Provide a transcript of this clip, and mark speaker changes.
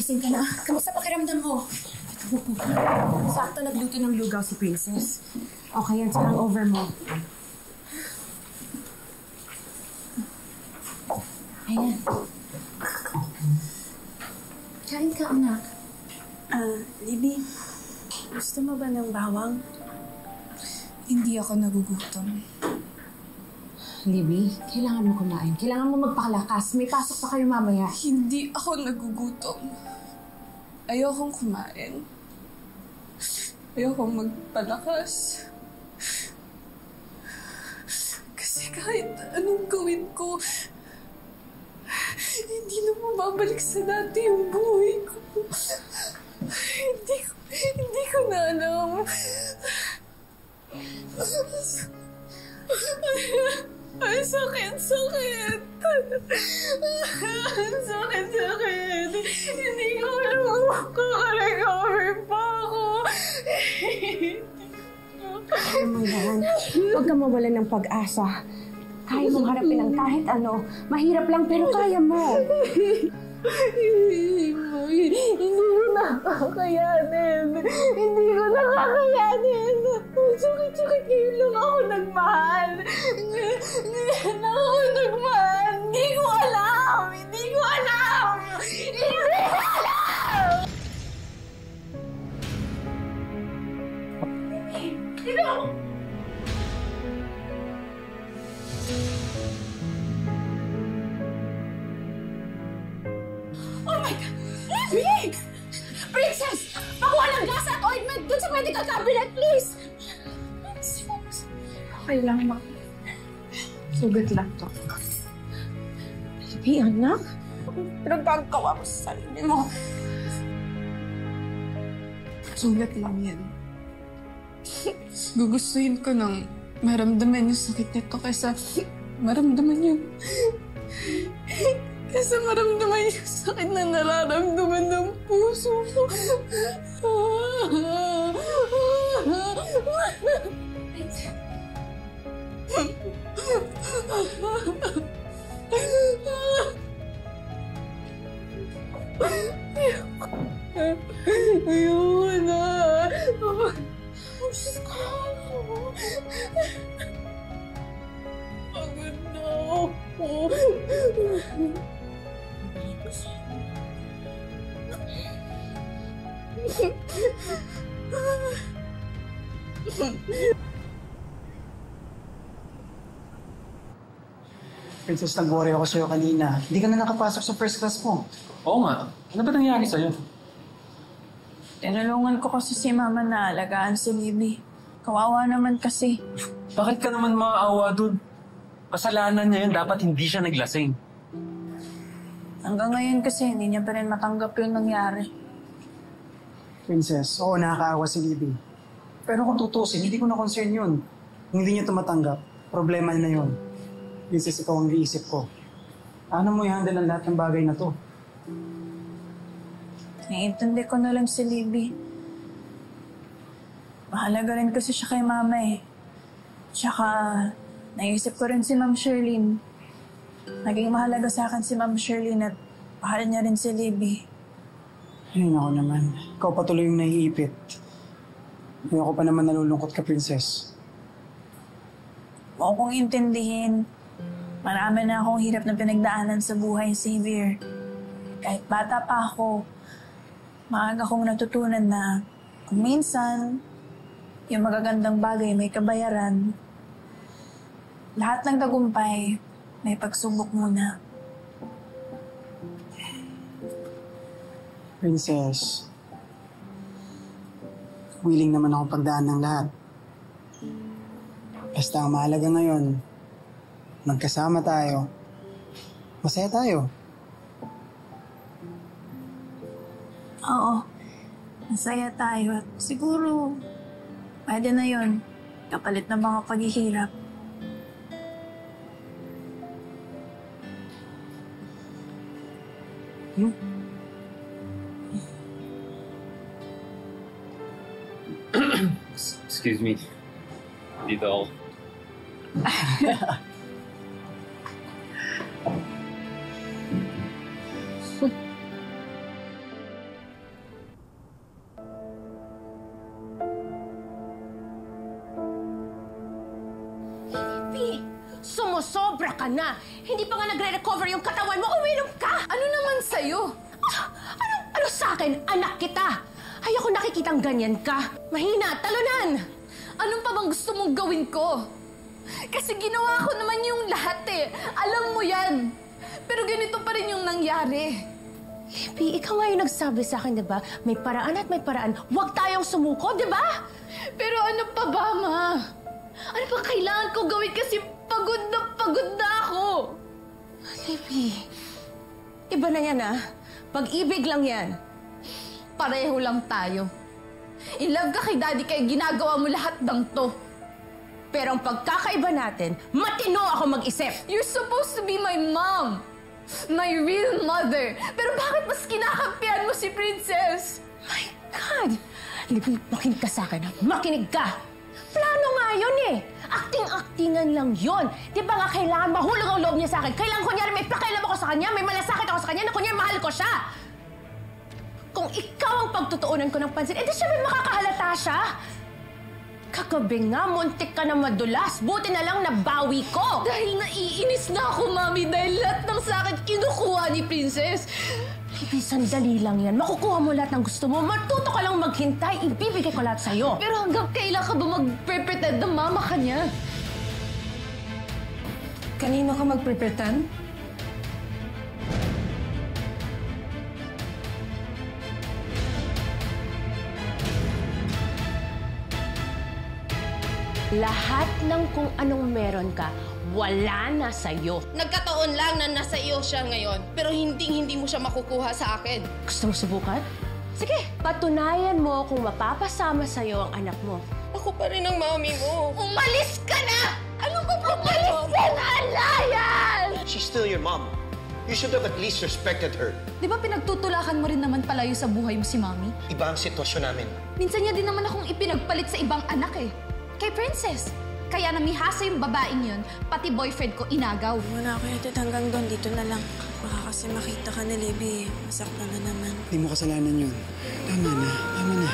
Speaker 1: Gising ka na. Kamusta pakiramdam mo? Ito po. Sakto nagluto ng lugaw si Princess. Okay yan sa hangover mo. Ayan. Kain ka, anak.
Speaker 2: Libby, gusto mo ba ng bawang?
Speaker 3: Hindi ako nagugutom.
Speaker 1: Libby, kailangan mo kumain. Kailangan mo magpakalakas. May pasok pa kayo mamaya.
Speaker 3: Hindi ako nagugutom. Ayokong kumain. Ayokong magpalakas. Kasi kahit anong gawin ko, hindi na mababalik sa dati yung buhay ko. Hindi ko na alam. Ay, sakit. Sakit. Hindi ko alam kung kakarecover pa ako.
Speaker 1: Kaya mo yan. Huwag ka mawalan ng pag-asa. Kaya mong harapin ang kahit ano. Mahirap lang pero kaya mo.
Speaker 3: Hindi ko nakakayanin. Hindi ko nakakayanin. Sakit-sakit ngayon lang ako nagmahal. Ngayon ako nagmahal. Hindi ko alam. Hindi ko alam. Hindi ko alam. Hindi ko. Oh my God! Libby! Princess! Pakuha ng gas at ointment dun sa medical cabinet, please!
Speaker 2: Okay lang, ma. Sugat lang to.
Speaker 1: Libby, anak?
Speaker 2: Pinagkagawa mo sa sarili mo.
Speaker 3: Sugat lang yan. Gugustuhin ko nang maramdaman yung sakit nito kaysa maramdaman yung... Kaysa maramdaman yung sakit na nararamdaman ng puso ko. Ayoko na. Pagod na ako.
Speaker 4: Princess, nag-worry ako sa'yo kanina. Hindi ka na nakapasok sa first class mo.
Speaker 5: Oo nga. Ano ba nangyari sa'yo?
Speaker 2: Tinulungan ko kasi si Mama na alagaan si Libby. Kawawa naman kasi.
Speaker 5: Bakit ka naman maaawa dun? Kasalanan niya yun. Dapat hindi siya naglasing.
Speaker 2: Hanggang ngayon kasi hindi niya pa rin matanggap yung nangyari.
Speaker 4: Princess, oo, nakakaawa si Libby. Pero kung tutusin, hindi ko na concern yun. Kung hindi niya tumatanggap, problema na yun. Princess, ikaw ang iisip ko. Paano mo i-handle ang lahat ng bagay na to?
Speaker 2: Naiintindi ko na lang si Libby. Mahalaga rin kasi siya kay Mama eh. Tsaka, naisip ko rin si Ma'am Sherlyn. Naging mahalaga sa akin si Ma'am Sherlyn at mahal niya rin si Libby.
Speaker 4: Ay, naku naman. Ikaw patuloy yung naiipit. Ayoko pa naman nalulungkot ka, Princess.
Speaker 2: Huwag kong intindihin. Marami na akong hirap na pinagdaanan sa buhay, Xavier. Kahit bata pa ako, maaga kong natutunan na kung minsan, yung magagandang bagay may kabayaran. Lahat ng tagumpay, may pagsubok muna.
Speaker 4: Princess, willing naman akong pagdaan ng lahat. Basta ang mahalaga ngayon, magkasama tayo. Masaya tayo.
Speaker 2: Oo, masaya tayo at siguro pwede na yun. Kapalit ng mga paghihirap.
Speaker 5: Excuse me. Dito ako.
Speaker 1: Sobra ka na! Hindi pa nga nagre-recover yung katawan mo, uminom ka!
Speaker 3: Ano naman sa'yo?
Speaker 1: Ano sa akin? Anak kita! Ayoko nakikitang ganyan ka. Mahina, talunan!
Speaker 3: Anong pa bang gusto mong gawin ko? Kasi ginawa ko naman yung lahat eh. Alam mo yan. Pero ganito pa rin yung nangyari.
Speaker 1: Libby, ikaw nga yung nagsabi sa akin, di ba? May paraan at may paraan. Huwag tayong sumuko, di ba?
Speaker 3: Pero ano pa ba, Ma? Ano pa kailangan ko gawin kasi pagod na ako?
Speaker 1: Libby, iba na yan ah. Pag-ibig lang yan.
Speaker 3: Pareho lang tayo. In love ka kay Daddy kaya ginagawa mo lahat ng to.
Speaker 1: Pero ang pagkakaiba natin, matino ako mag-isip.
Speaker 3: You're supposed to be my mom. My real mother. Pero bakit mas kinakampihan mo si Princess?
Speaker 1: My God! Libby, makinig ka sa akin ha. Makinig ka! Plano nga yun eh. Acting-actingan lang yun. Di ba nga kailangan mahulog ang loob niya sa akin? Kailangan kunyari may pakialam ako sa kanya, may malasakit ako sa kanya, na kunyari mahal ko siya. Kung ikaw ang pagtutuunan ko ng pansin, edi syempre makakahalata siya. Kagabi nga, muntik ka na madulas. Buti na lang nabawi ko.
Speaker 3: Dahil naiinis na ako, Mami, dahil lahat ng sakit kinukuha ni Princess.
Speaker 1: Libby, sandali lang yan. Makukuha mo lahat ng gusto mo. Matuto ka lang maghintay. Ibibigay ko lahat sa'yo.
Speaker 3: Pero hanggang kailan ka ba mag-pretend na mama ka niya?
Speaker 1: Kanino ka mag-pretend? Lahat ng kung anong meron ka, wala na sa'yo.
Speaker 3: Nagkataon lang na nasa iyo siya ngayon, pero hindi mo siya makukuha sa akin.
Speaker 1: Gusto mo subukan? Sige, patunayan mo kung mapapasama sa'yo ang anak mo.
Speaker 3: Ako pa rin ang mami mo. Umalis ka na! Ano ba problema? Umalis ka na, Layan!
Speaker 6: She's still your mom. You should have at least respected her.
Speaker 3: Di ba pinagtutulakan mo rin naman palayo sa buhay mo si mami?
Speaker 6: Iba ang sitwasyon namin.
Speaker 3: Minsan niya din naman akong ipinagpalit sa ibang anak eh. Kay Princess. Kaya namihasa yung babaeng yun, pati boyfriend ko inagaw.
Speaker 2: Muna ako yatid hanggang doon. Dito na lang. Baka kasi makita ka ni Libby. Masaktan na naman.
Speaker 4: Hindi mo kasalanan yun. Tama na.